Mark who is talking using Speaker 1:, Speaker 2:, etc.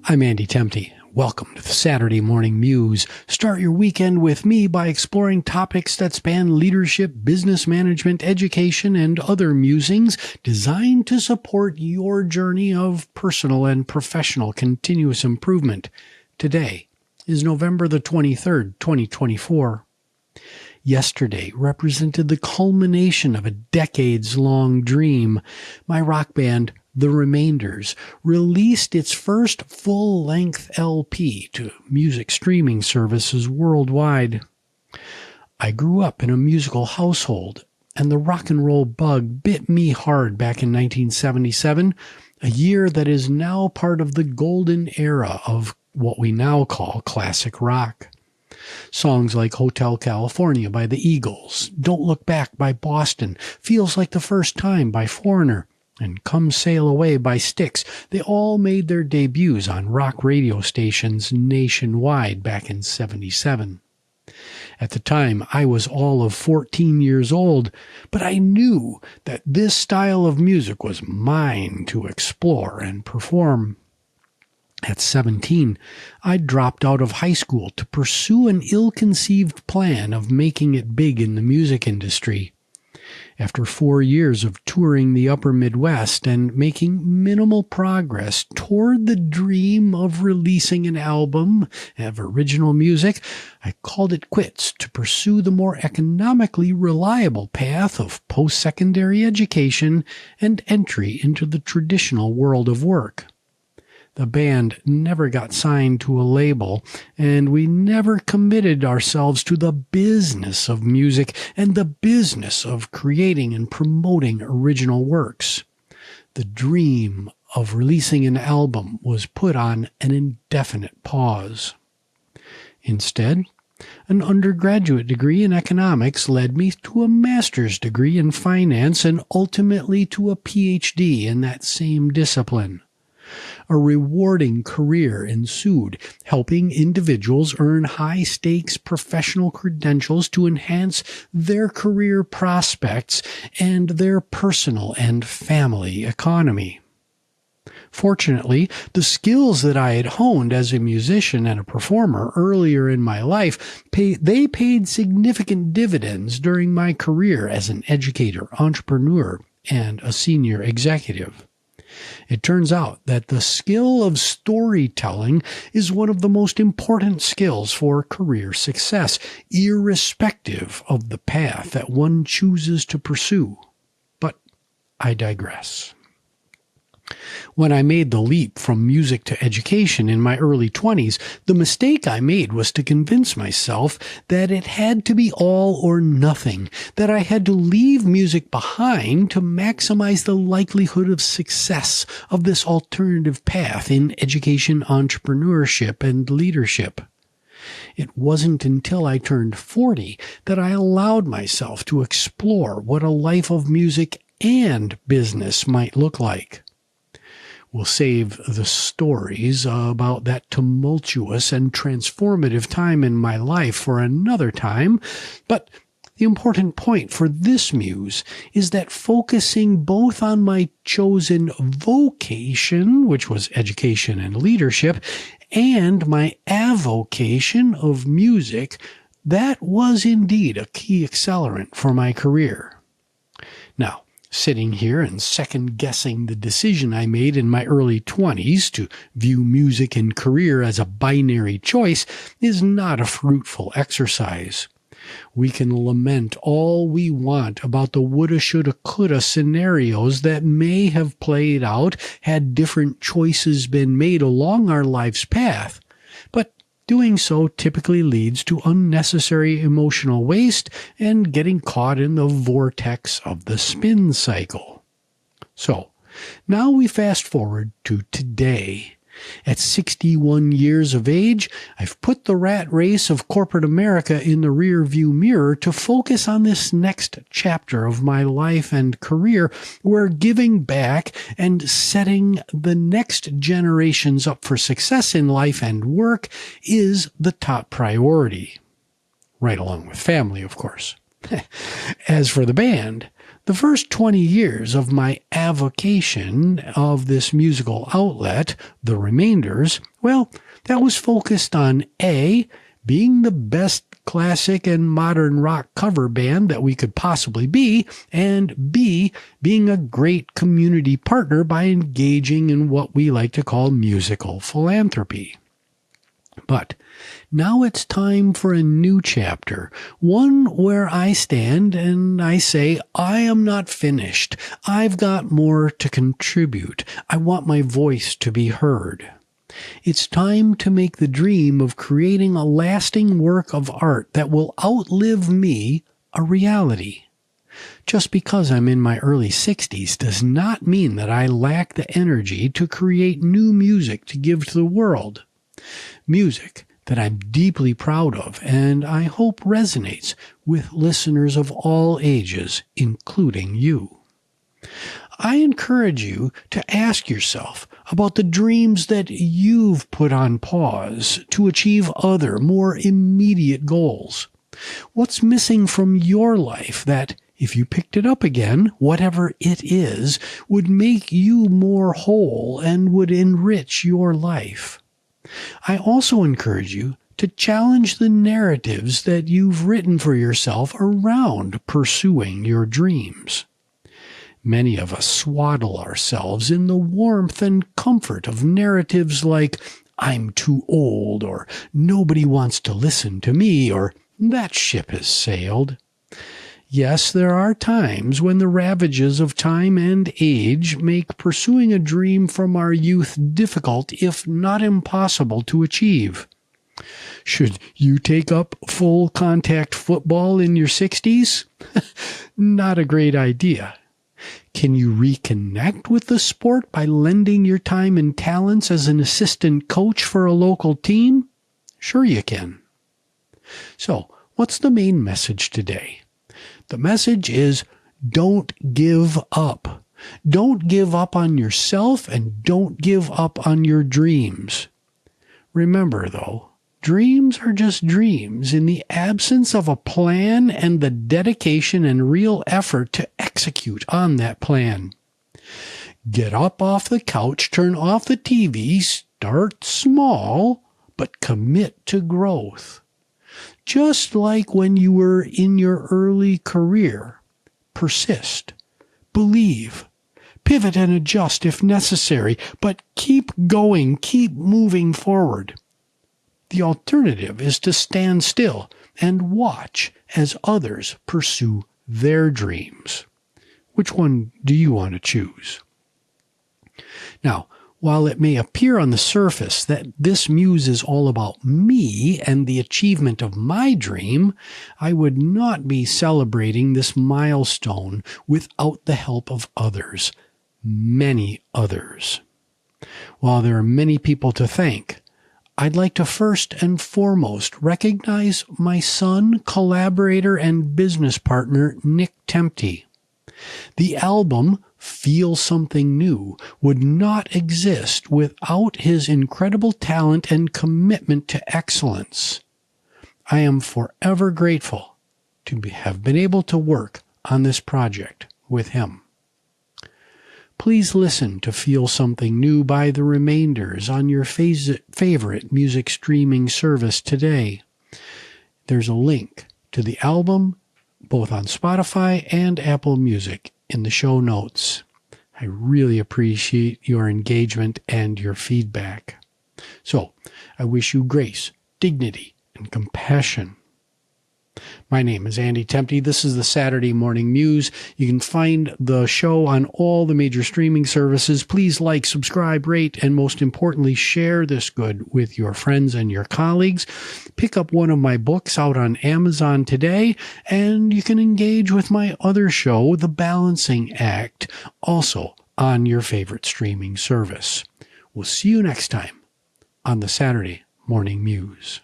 Speaker 1: I'm Andy Temte. Welcome to the Saturday Morning Muse. Start your weekend with me by exploring topics that span leadership, business management, education, and other musings designed to support your journey of personal and professional continuous improvement. Today is November the 23rd, 2024. Yesterday represented the culmination of a decades-long dream. My rock band, The Remainders, released its first full-length LP to music streaming services worldwide. I grew up in a musical household, and the rock and roll bug bit me hard back in 1977, a year that is now part of the golden era of what we now call classic rock. Songs like Hotel California by the Eagles, Don't Look Back by Boston, Feels Like the First Time by Foreigner, and Come Sail Away by Styx, they all made their debuts on rock radio stations nationwide back in '77. At the time, I was all of 14 years old, but I knew that this style of music was mine to explore and perform. At 17, I dropped out of high school to pursue an ill-conceived plan of making it big in the music industry. After 4 years of touring the upper Midwest and making minimal progress toward the dream of releasing an album of original music, I called it quits to pursue the more economically reliable path of post-secondary education and entry into the traditional world of work. The band never got signed to a label, and we never committed ourselves to the business of music and the business of creating and promoting original works. The dream of releasing an album was put on an indefinite pause. Instead, an undergraduate degree in economics led me to a master's degree in finance and ultimately to a PhD in that same discipline. A rewarding career ensued, helping individuals earn high-stakes professional credentials to enhance their career prospects and their personal and family economy. Fortunately, the skills that I had honed as a musician and a performer earlier in my life, paid significant dividends during my career as an educator, entrepreneur, and a senior executive. It turns out that the skill of storytelling is one of the most important skills for career success, irrespective of the path that one chooses to pursue. But I digress. When I made the leap from music to education in my early 20s, the mistake I made was to convince myself that it had to be all or nothing, that I had to leave music behind to maximize the likelihood of success of this alternative path in education, entrepreneurship, and leadership. It wasn't until I turned 40 that I allowed myself to explore what a life of music and business might look like. We'll save the stories about that tumultuous and transformative time in my life for another time, but the important point for this muse is that focusing both on my chosen vocation, which was education and leadership, and my avocation of music, that was indeed a key accelerant for my career. Now, sitting here and second-guessing the decision I made in my early 20s to view music and career as a binary choice is not a fruitful exercise. We can lament all we want about the woulda, shoulda, coulda scenarios that may have played out had different choices been made along our life's path, but doing so typically leads to unnecessary emotional waste and getting caught in the vortex of the spin cycle. So, now we fast forward to today. At 61 years of age, I've put the rat race of corporate America in the rear-view mirror to focus on this next chapter of my life and career, where giving back and setting the next generations up for success in life and work is the top priority. Right along with family, of course. As for the band, the first 20 years of my avocation of this musical outlet, The Remainders, well, that was focused on A, being the best classic and modern rock cover band that we could possibly be, and B, being a great community partner by engaging in what we like to call musical philanthropy. But now it's time for a new chapter, one where I stand and I say, I am not finished. I've got more to contribute. I want my voice to be heard. It's time to make the dream of creating a lasting work of art that will outlive me a reality. Just because I'm in my early 60s does not mean that I lack the energy to create new music to give to the world. Music that I'm deeply proud of and I hope resonates with listeners of all ages, including you. I encourage you to ask yourself about the dreams that you've put on pause to achieve other, more immediate goals. What's missing from your life that, if you picked it up again, whatever it is, would make you more whole and would enrich your life? I also encourage you to challenge the narratives that you've written for yourself around pursuing your dreams. Many of us swaddle ourselves in the warmth and comfort of narratives like, I'm too old, or nobody wants to listen to me, or that ship has sailed. Yes, there are times when the ravages of time and age make pursuing a dream from our youth difficult, if not impossible, to achieve. Should you take up full contact football in your 60s? Not a great idea. Can you reconnect with the sport by lending your time and talents as an assistant coach for a local team? Sure you can. So, what's the main message today? The message is, don't give up. Don't give up on yourself and don't give up on your dreams. Remember, though, dreams are just dreams in the absence of a plan and the dedication and real effort to execute on that plan. Get up off the couch, turn off the TV, start small, but commit to growth. Just like when you were in your early career, persist, believe, pivot and adjust if necessary, but keep going, keep moving forward. The alternative is to stand still and watch as others pursue their dreams. Which one do you want to choose? Now, while it may appear on the surface that this muse is all about me and the achievement of my dream, I would not be celebrating this milestone without the help of others, many others. While there are many people to thank, I'd like to first and foremost recognize my son, collaborator, and business partner, Nick Tempte. The album, Feel Something New, would not exist without his incredible talent and commitment to excellence. I am forever grateful to have been able to work on this project with him. Please listen to Feel Something New by The Remainders on your favorite music streaming service today. There's a link to the album both on Spotify and Apple Music in the show notes. I really appreciate your engagement and your feedback. So, I wish you grace, dignity, and compassion. My name is Andy Tempte. This is the Saturday Morning Muse. You can find the show on all the major streaming services. Please like, subscribe, rate, and most importantly, share this good with your friends and your colleagues. Pick up one of my books out on Amazon today, and you can engage with my other show, The Balancing Act, also on your favorite streaming service. We'll see you next time on the Saturday Morning Muse.